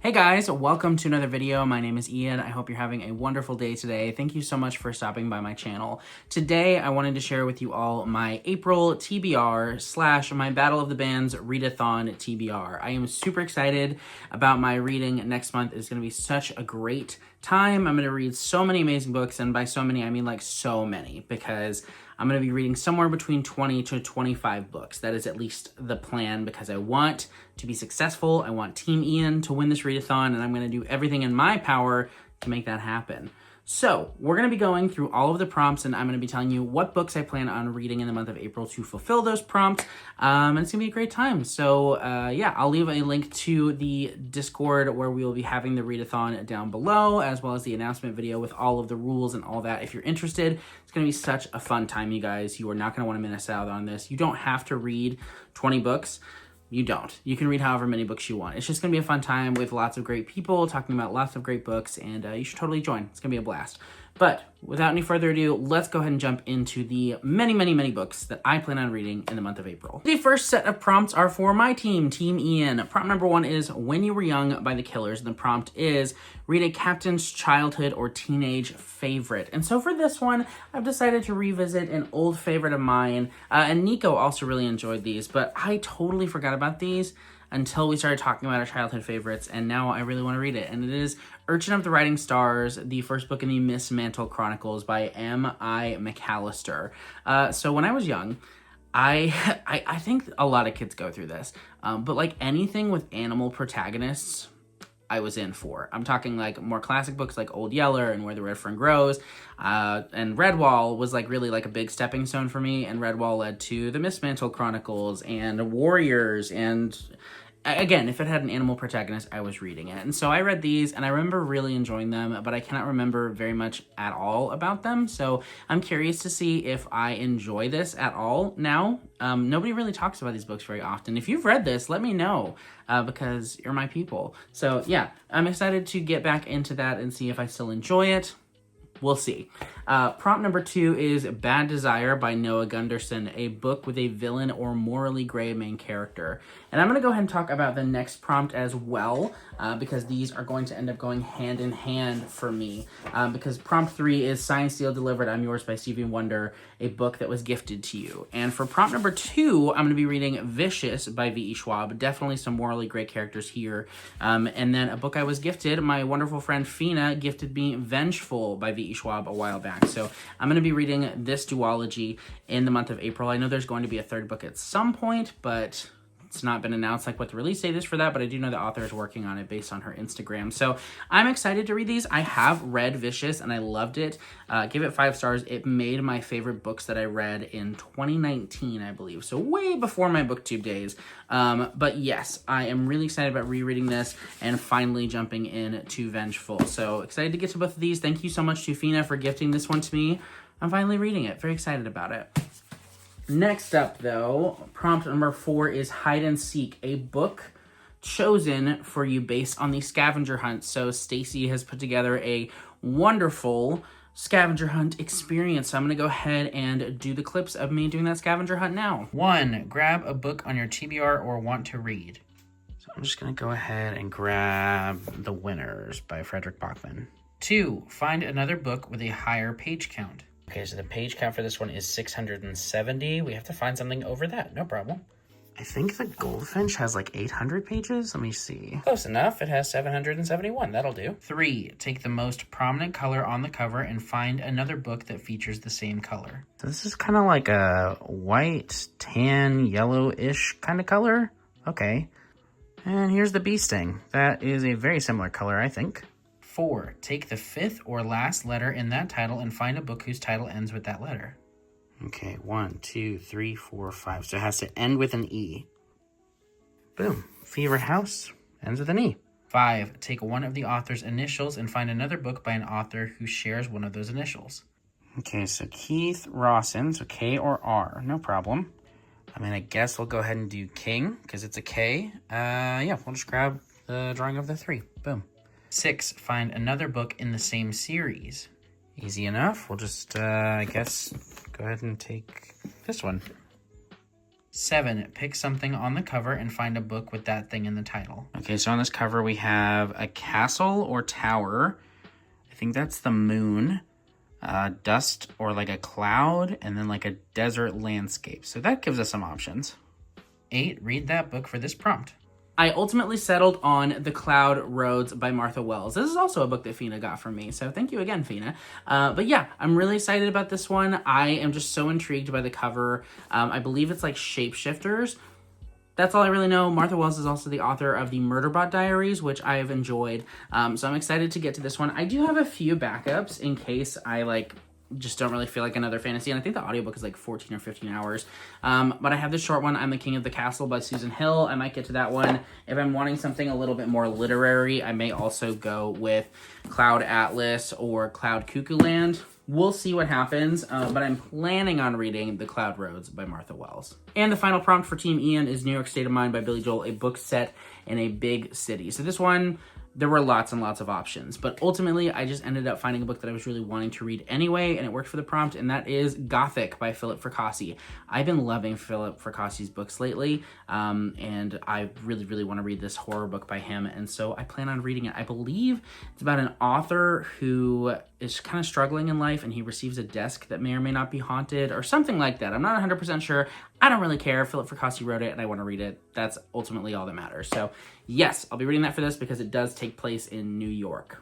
Hey guys, welcome to another video. My name is Ian. I hope you're having a wonderful day today. Thank you so much for stopping by my channel. Today, I wanted to share with you all my April TBR / my Battle of the Bands Readathon TBR. I am super excited about my reading next month. It's going to be such a great time. I'm going to read so many amazing books, and by so many, I mean like so many, because I'm going to be reading somewhere between 20 to 25 books. That is at least the plan, because I want to be successful. I want Team Ian to win this readathon, and I'm going to do everything in my power to make that happen. So we're going to be going through all of the prompts, and I'm going to be telling you what books I plan on reading in the month of April to fulfill those prompts, and it's going to be a great time. So yeah, I'll leave a link to the Discord where we will be having the readathon down below, as well as the announcement video with all of the rules and all that. If you're interested, it's going to be such a fun time, you guys. You are not going to want to miss out on this. You don't have to read 20 books. You don't. You can read however many books you want. It's just going to be a fun time with lots of great people talking about lots of great books, and you should totally join. It's going to be a blast. But without any further ado, let's go ahead and jump into the many books that I plan on reading in the month of April. The first set of prompts are for my team, Team Ian. Prompt number 1 is When You Were Young by the Killers. And the prompt is read a captain's childhood or teenage favorite. And so for this one, I've decided to revisit an old favorite of mine. And Nico also really enjoyed these, but I totally forgot about these until we started talking about our childhood favorites, and now I really want to read it. And it is Urchin of the Writing Stars, the first book in the Miss Mantle Chronicles by M.I. McAllister. So when I was young, I think a lot of kids go through this, but like anything with animal protagonists, I was in for. I'm talking like more classic books like Old Yeller and Where the Red Fern Grows, and Redwall was like really like a big stepping stone for me, and Redwall led to the Miss Mantle Chronicles and Warriors, and again, if it had an animal protagonist, I was reading it. And so I read these, and I remember really enjoying them, but I cannot remember very much at all about them. So I'm curious to see if I enjoy this at all now. Nobody really talks about these books very often. If you've read this, let me know, because you're my people. So yeah, I'm excited to get back into that and see if I still enjoy it. We'll see. Prompt number 2 is Bad Desire by Noah Gunderson, a book with a villain or morally gray main character. And I'm going to go ahead and talk about the next prompt as well, because these are going to end up going hand in hand for me. Because prompt 3 is Signed, Sealed, Delivered, I'm Yours by Stevie Wonder, a book that was gifted to you. And for prompt number 2, I'm going to be reading Vicious by V.E. Schwab. Definitely some morally gray characters here. And then a book I was gifted, my wonderful friend Fina gifted me Vengeful by V.E. Schwab a while back. So I'm going to be reading this duology in the month of April. I know there's going to be a third book at some point, but it's not been announced like what the release date is for that, but I do know the author is working on it based on her Instagram. So I'm excited to read these. I have read Vicious and I loved it. Give it 5 stars. It made my favorite books that I read in 2019, I believe. So way before my booktube days. But yes, I am really excited about rereading this and finally jumping in to Vengeful. So excited to get to both of these. Thank you so much to Fina for gifting this one to me. I'm finally reading it. Very excited about it. Next up, though, prompt number 4 is Hide and Seek, a book chosen for you based on the scavenger hunt. So Stacy has put together a wonderful scavenger hunt experience. So I'm going to go ahead and do the clips of me doing that scavenger hunt now. 1, grab a book on your TBR or want to read. So I'm just going to go ahead and grab The Winners by Frederick Bachman. 2, find another book with a higher page count. Okay, so the page count for this one is 670. We have to find something over that. No problem. I think the Goldfinch has like 800 pages. Let me see. Close enough. It has 771. That'll do. 3, take the most prominent color on the cover and find another book that features the same color. So this is kind of like a white, tan, yellow-ish kind of color. Okay. And here's the bee sting. That is a very similar color, I think. 4, take the 5th or last letter in that title and find a book whose title ends with that letter. Okay, 1, 2, 3, 4, 5. So it has to end with an E. Boom. Favorite House ends with an E. 5, take one of the author's initials and find another book by an author who shares one of those initials. Okay, so Keith Rawson, so K or R, no problem. I mean, I guess we'll go ahead and do King, because it's a K. Yeah, we'll just grab the drawing of the 3. Boom. 6, find another book in the same series. Easy enough. We'll just, I guess, go ahead and take this one. 7, pick something on the cover and find a book with that thing in the title. Okay, so on this cover we have a castle or tower. I think that's the moon. Dust or like a cloud, and then like a desert landscape. So that gives us some options. 8, read that book for this prompt. I ultimately settled on The Cloud Roads by Martha Wells. This is also a book that Fina got from me, so thank you again, Fina. But yeah, I'm really excited about this one. I am just so intrigued by the cover. I believe it's like shapeshifters. That's all I really know. Martha Wells is also the author of the Murderbot Diaries, which I've enjoyed. So I'm excited to get to this one. I do have a few backups in case I just don't really feel like another fantasy, and I think the audiobook is like 14 or 15 hours. But I have the short one, I'm the King of the Castle by Susan Hill. I might get to that one. If I'm wanting something a little bit more literary, I may also go with Cloud Atlas or Cloud Cuckoo Land. We'll see what happens, but I'm planning on reading The Cloud Roads by Martha Wells. And the final prompt for Team Ian is New York State of Mind by Billy Joel, a book set in a big city. So this one, there were lots and lots of options, but ultimately I just ended up finding a book that I was really wanting to read anyway, and it worked for the prompt, and that is Gothic by Philip Fracassi. I've been loving Philip Fracassi's books lately, and I really, really want to read this horror book by him, and so I plan on reading it. I believe it's about an author who is kind of struggling in life, and he receives a desk that may or may not be haunted, or something like that. I'm not 100% sure. I don't really care. Philip Fracassi wrote it, and I want to read it. That's ultimately all that matters. So yes, I'll be reading that for this because it does take place in New York,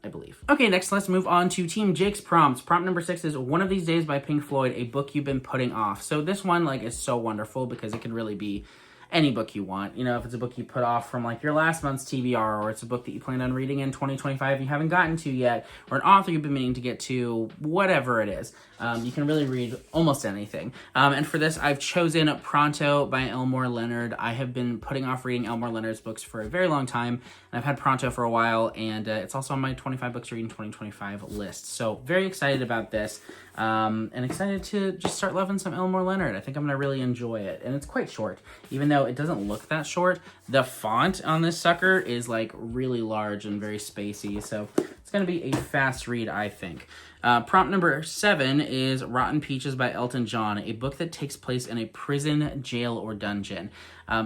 I believe. Okay, next let's move on to Team Jake's prompts. Prompt number 6 is One of These Days by Pink Floyd, a book you've been putting off. So this one is so wonderful because it can really be any book you want. You know, if it's a book you put off from your last month's TBR, or it's a book that you plan on reading in 2025 you haven't gotten to yet, or an author you've been meaning to get to, whatever it is. You can really read almost anything. And for this, I've chosen Pronto by Elmore Leonard. I have been putting off reading Elmore Leonard's books for a very long time, and I've had Pronto for a while, and it's also on my 25 books to read in 2025 list. So very excited about this, and excited to just start loving some Elmore Leonard. I think I'm going to really enjoy it, and it's quite short. Even though it doesn't look that short, the font on this sucker is really large and very spacey, so it's going to be a fast read, I think. Prompt number 7 is Rotten Peaches by Elton John, a book that takes place in a prison, jail, or dungeon.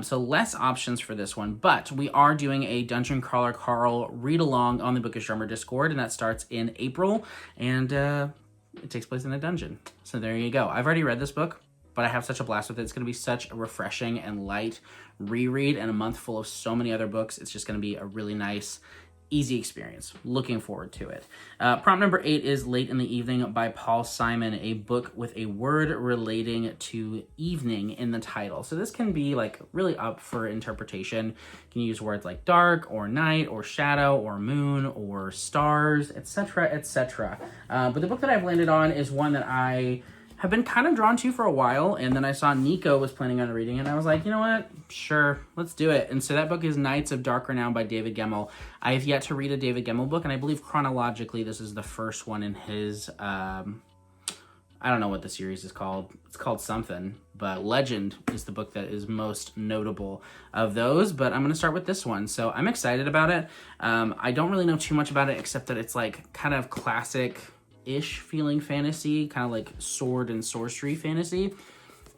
So less options for this one, but we are doing a Dungeon Crawler Carl read-along on the Bookish Drummer Discord, and that starts in April, and it takes place in a dungeon. So there you go. I've already read this book, but I have such a blast with it. It's going to be such a refreshing and light reread, and a month full of so many other books. It's just going to be a really nice, easy experience. Looking forward to it. Prompt number 8 is Late in the Evening by Paul Simon, a book with a word relating to evening in the title. So this can be really up for interpretation. You can use words like dark or night or shadow or moon or stars, etc., etc. But the book that I've landed on is one that I have been kind of drawn to for a while, and then I saw Nico was planning on reading it, and I was like, you know what? Sure, let's do it. And so that book is Knights of Dark Renown by David Gemmell. I have yet to read a David Gemmell book, and I believe chronologically this is the first one in his, I don't know what the series is called. It's called something, but Legend is the book that is most notable of those, but I'm going to start with this one. So I'm excited about it. I don't really know too much about it, except that it's kind of classic-ish feeling fantasy, kind of like sword and sorcery fantasy.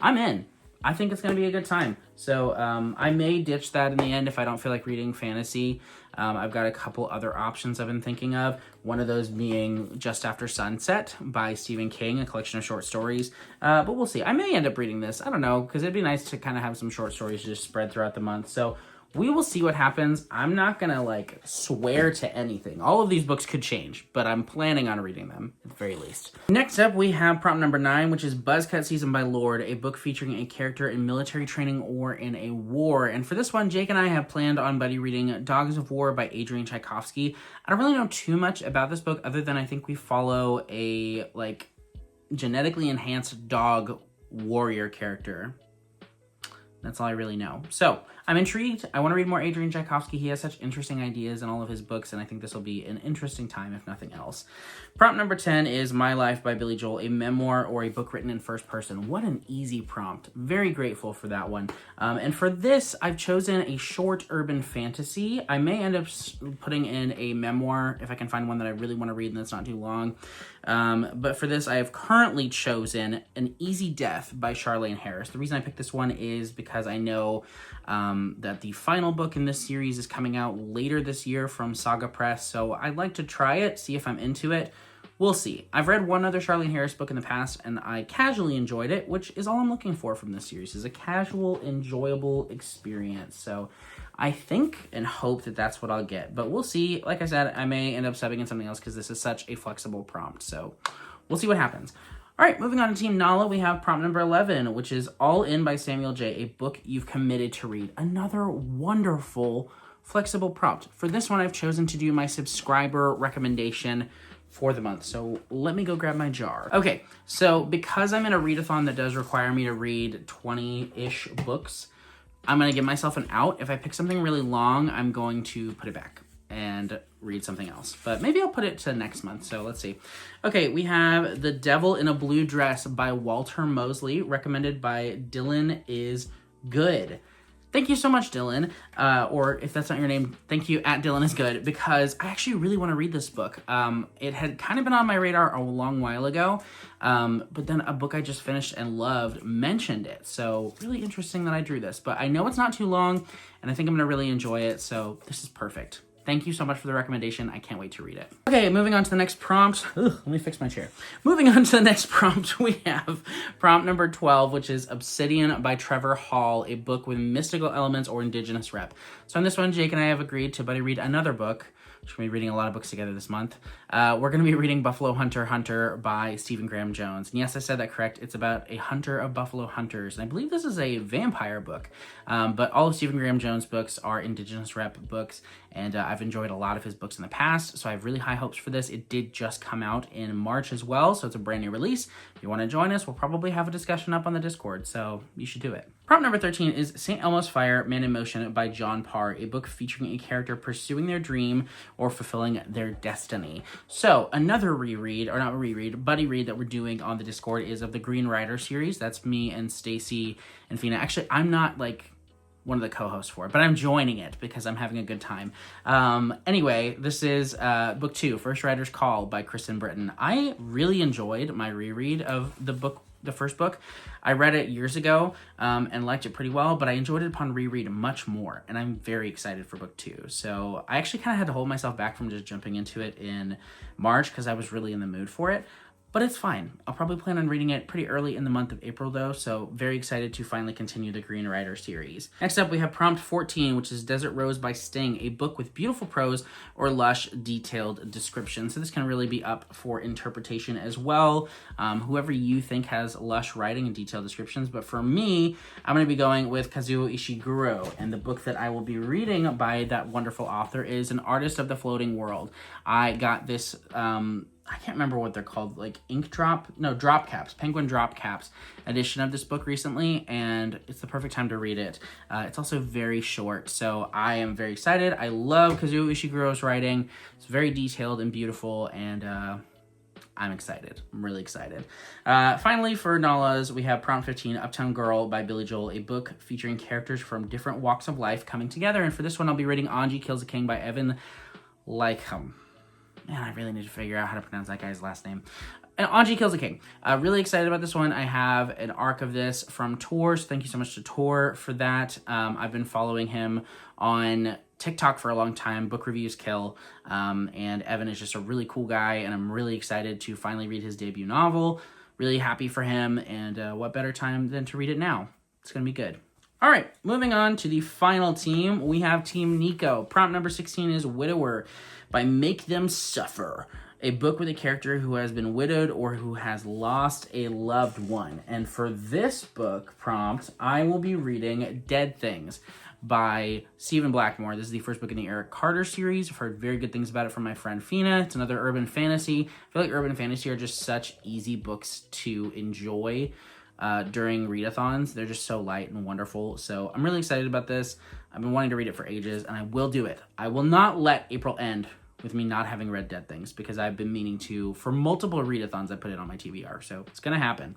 I'm in. I think it's going to be a good time. So I may ditch that in the end if I don't feel like reading fantasy. I've got a couple other options I've been thinking of. One of those being Just After Sunset by Stephen King, a collection of short stories. But we'll see. I may end up reading this. I don't know, because it'd be nice to kind of have some short stories just spread throughout the month. So we will see what happens. I'm not going to swear to anything. All of these books could change, but I'm planning on reading them at the very least. Next up, we have prompt number 9, which is Buzzcut Season by Lord, a book featuring a character in military training or in a war. And for this one, Jake and I have planned on buddy reading Dogs of War by Adrian Tchaikovsky. I don't really know too much about this book other than I think we follow a genetically enhanced dog warrior character. That's all I really know. So I'm intrigued. I want to read more Adrian Tchaikovsky. He has such interesting ideas in all of his books, and I think this will be an interesting time, if nothing else. Prompt number 10 is My Life by Billy Joel, a memoir or a book written in first person. What an easy prompt. Very grateful for that one. And for this, I've chosen a short urban fantasy. I may end up putting in a memoir if I can find one that I really want to read and that's not too long. But for this, I have currently chosen An Easy Death by Charlaine Harris. The reason I picked this one is because I know that the final book in this series is coming out later this year from Saga Press, so I'd like to try it, see if I'm into it. We'll see. I've read one other Charlaine Harris book in the past, and I casually enjoyed it, which is all I'm looking for from this series, is a casual, enjoyable experience. So I think and hope that that's what I'll get. But we'll see. Like I said, I may end up subbing in something else because this is such a flexible prompt. So we'll see what happens. All right, moving on to Team Nala, we have prompt number 11, which is All In by Samuel J., a book you've committed to read. Another wonderful, flexible prompt. For this one, I've chosen to do my subscriber recommendation for the month. So let me go grab my jar. Okay, so because I'm in a readathon that does require me to read 20-ish books, I'm gonna give myself an out. If I pick something really long, I'm going to put it back and read something else. But maybe I'll put it to next month, so let's see. Okay, we have The Devil in a Blue Dress by Walter Mosley, recommended by Dylan is Good. Thank you so much, Dylan, or if that's not your name, thank you at Dylan is Good, because I actually really want to read this book. It had kind of been on my radar a long while ago, but then a book I just finished and loved mentioned it, so really interesting that I drew this, but I know it's not too long, and I think I'm going to really enjoy it, so this is perfect. Thank you so much for the recommendation. I can't wait to read it. Okay, moving on to the next prompt. Let me fix my chair. Moving on to the next prompt, we have prompt number 12, which is Obsidian by Trevor Hall, a book with mystical elements or indigenous rep. So on this one, Jake and I have agreed to buddy read another book. We're going to be reading a lot of books together this month. We're going to be reading Buffalo Hunter by Stephen Graham Jones. And yes, I said that correct. It's about a hunter of buffalo hunters. And I believe this is a vampire book. But all of Stephen Graham Jones' books are indigenous rep books. And I've enjoyed a lot of his books in the past. So I have really high hopes for this. It did just come out in March as well. So it's a brand new release. If you want to join us, we'll probably have a discussion up on the Discord. So you should do it. Prompt number 13 is St. Elmo's Fire, Man in Motion by John Parr, a book featuring a character pursuing their dream or fulfilling their destiny. So another reread, or not reread, buddy read that we're doing on the Discord is of the Green Rider series. That's me and Stacy and Fina. Actually, I'm not like one of the co-hosts for it, but I'm joining it because I'm having a good time. Anyway, this is book 2, First Rider's Call by Kristen Britton. I really enjoyed my reread of the first book. I read it years ago and liked it pretty well, but I enjoyed it upon reread much more, and I'm very excited for book 2. So I actually kind of had to hold myself back from just jumping into it in March because I was really in the mood for it. But it's fine. I'll probably plan on reading it pretty early in the month of April, though, so very excited to finally continue the Green Rider series. Next up, we have prompt 14, which is Desert Rose by Sting, a book with beautiful prose or lush, detailed description. So this can really be up for interpretation as well. Whoever you think has lush writing and detailed descriptions. But for me, I'm going to be going with Kazuo Ishiguro, and the book that I will be reading by that wonderful author is An Artist of the Floating World. I got this I can't remember what they're called, like drop caps, penguin drop caps edition of this book recently, and it's the perfect time to read it. It's also very short, so I am very excited. I love Kazuo Ishiguro's writing. It's very detailed and beautiful, and I'm excited. I'm really excited. Finally, for Nala's, we have prompt 15, Uptown Girl by Billy Joel, a book featuring characters from different walks of life coming together, and for this one, I'll be reading Anji Kills a King by Evan Lycum. Man, I really need to figure out how to pronounce that guy's last name. And Anji Kills a King. Really excited about this one. I have an arc of this from Tor, so thank you so much to Tor for that. I've been following him on TikTok for a long time, Book Reviews Kill, and Evan is just a really cool guy, and I'm really excited to finally read his debut novel. Really happy for him, and what better time than to read it now? It's going to be good. All right, moving on to the final team, we have Team Nico. Prompt number 16 is Widower by Make Them Suffer, a book with a character who has been widowed or who has lost a loved one. And for this book prompt, I will be reading Dead Things by Stephen Blackmore. This is the first book in the Eric Carter series. I've heard very good things about it from my friend Fina. It's another urban fantasy. I feel like urban fantasy are just such easy books to enjoy during readathons. They're just so light and wonderful. So I'm really excited about this. I've been wanting to read it for ages, and I will do it. I will not let April end with me not having read Dead Things, because I've been meaning to for multiple readathons. I put it on my TBR, so it's gonna happen.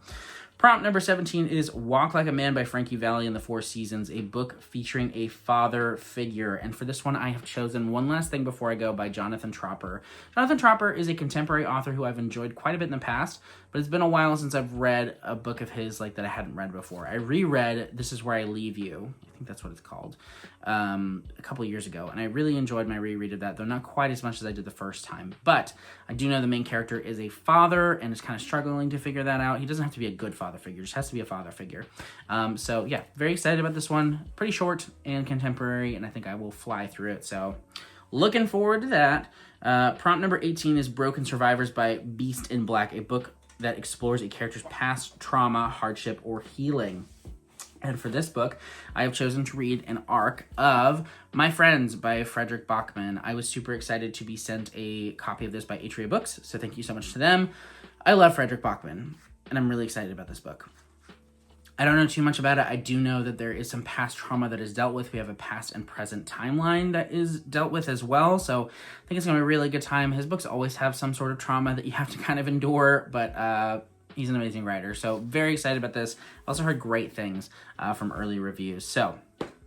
Prompt number 17 is Walk Like a Man by Frankie Valli and the Four Seasons, a book featuring a father figure. And for this one, I have chosen One Last Thing Before I Go by Jonathan Tropper. Jonathan Tropper is a contemporary author who I've enjoyed quite a bit in the past, but it's been a while since I've read a book of his like that I hadn't read before. I reread This Is Where I Leave You, I think that's what it's called, a couple of years ago, and I really enjoyed my reread of that, though not quite as much as I did the first time. But I do know the main character is a father and is kind of struggling to figure that out. He doesn't have to be a good father figure, just has to be a father figure. So yeah, very excited about this one. Pretty short and contemporary, and I think I will fly through it, so looking forward to that. Prompt number 18 is Broken Survivors by Beast in Black, a book that explores a character's past trauma, hardship, or healing. And for this book, I have chosen to read an arc of My Friends by Frederick Bachman. I was super excited to be sent a copy of this by Atria Books, so thank you so much to them. I love Frederick Bachman, and I'm really excited about this book. I don't know too much about it. I do know that there is some past trauma that is dealt with. We have a past and present timeline that is dealt with as well, so I think it's going to be a really good time. His books always have some sort of trauma that you have to kind of endure, but he's an amazing writer, so very excited about this. I also heard great things from early reviews, so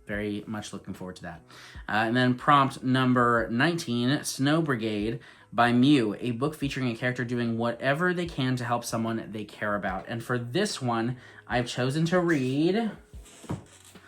very much looking forward to that. And then prompt number 19, Snow Brigade by Mew, a book featuring a character doing whatever they can to help someone they care about. And for this one, I've chosen to read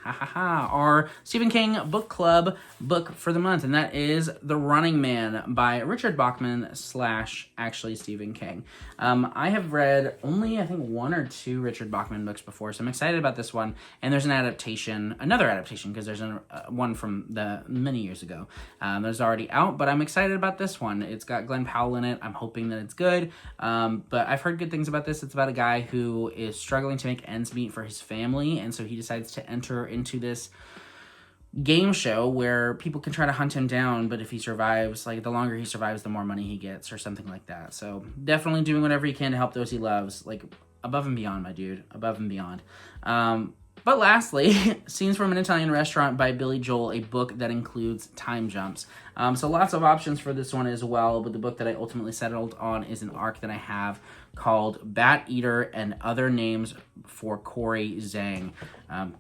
our Stephen King book club book for the month, and that is The Running Man by Richard Bachman / actually Stephen King. I have read only, I think, 1 or 2 Richard Bachman books before, so I'm excited about this one. And there's another adaptation, because there's one from the many years ago that's already out, but I'm excited about this one. It's got Glenn Powell in it. I'm hoping that it's good, but I've heard good things about this. It's about a guy who is struggling to make ends meet for his family, and so he decides to enter into this game show where people can try to hunt him down, but if he survives, like, the longer he survives, the more money he gets, or something like that. So definitely doing whatever he can to help those he loves, like, above and beyond, my dude, above and beyond. But lastly, Scenes from an Italian Restaurant by Billy Joel, a book that includes time jumps. So lots of options for this one as well, but the book that I ultimately settled on is an arc that I have called Bat Eater and Other Names for Corey Zhang.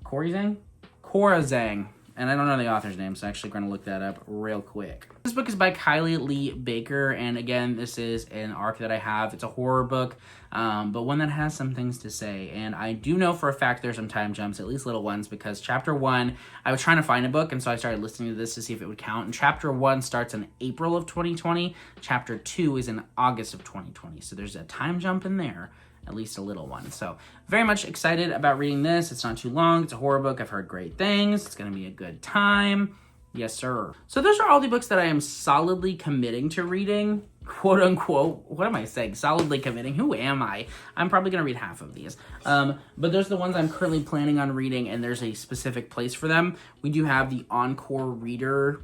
Corey Zhang? Cora Zhang. And I don't know the author's name, so I'm actually going to look that up real quick. This book is by Kylie Lee Baker, and again, this is an arc that I have. It's a horror book, but one that has some things to say. And I do know for a fact there's some time jumps, at least little ones, because chapter 1, I was trying to find a book, and so I started listening to this to see if it would count. And chapter 1 starts in April of 2020. Chapter 2 is in August of 2020. So there's a time jump in there. At least a little one. So very much excited about reading this. It's not too long. It's a horror book. I've heard great things. It's going to be a good time. Yes, sir. So those are all the books that I am solidly committing to reading. Quote unquote. What am I saying? Solidly committing. Who am I? I'm probably going to read half of these. But those are the ones I'm currently planning on reading, and there's a specific place for them. We do have the Encore Reader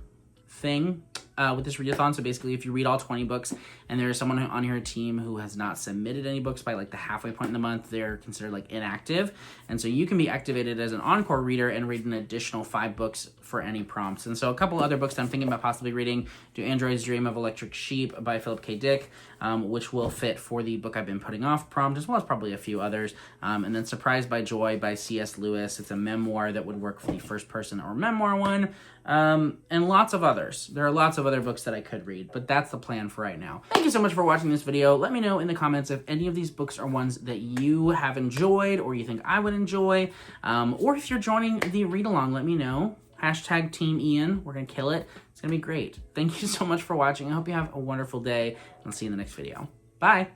thing with this readathon. So basically, if you read all 20 books and there's someone on your team who has not submitted any books by like the halfway point in the month, they're considered like inactive. And so you can be activated as an Encore reader and read an additional 5 books for any prompts. And so a couple other books that I'm thinking about possibly reading: Do Androids Dream of Electric Sheep by Philip K. Dick, which will fit for the book I've been putting off prompt, as well as probably a few others. And then Surprised by Joy by C.S. Lewis. It's a memoir that would work for the first person or memoir one. And lots of others. There are lots of other books that I could read, but that's the plan for right now. Thank you so much for watching this video. Let me know in the comments if any of these books are ones that you have enjoyed or you think I would enjoy, or if you're joining the read-along, let me know. Hashtag Team Ian. We're going to kill it. It's going to be great. Thank you so much for watching. I hope you have a wonderful day, and I'll see you in the next video. Bye.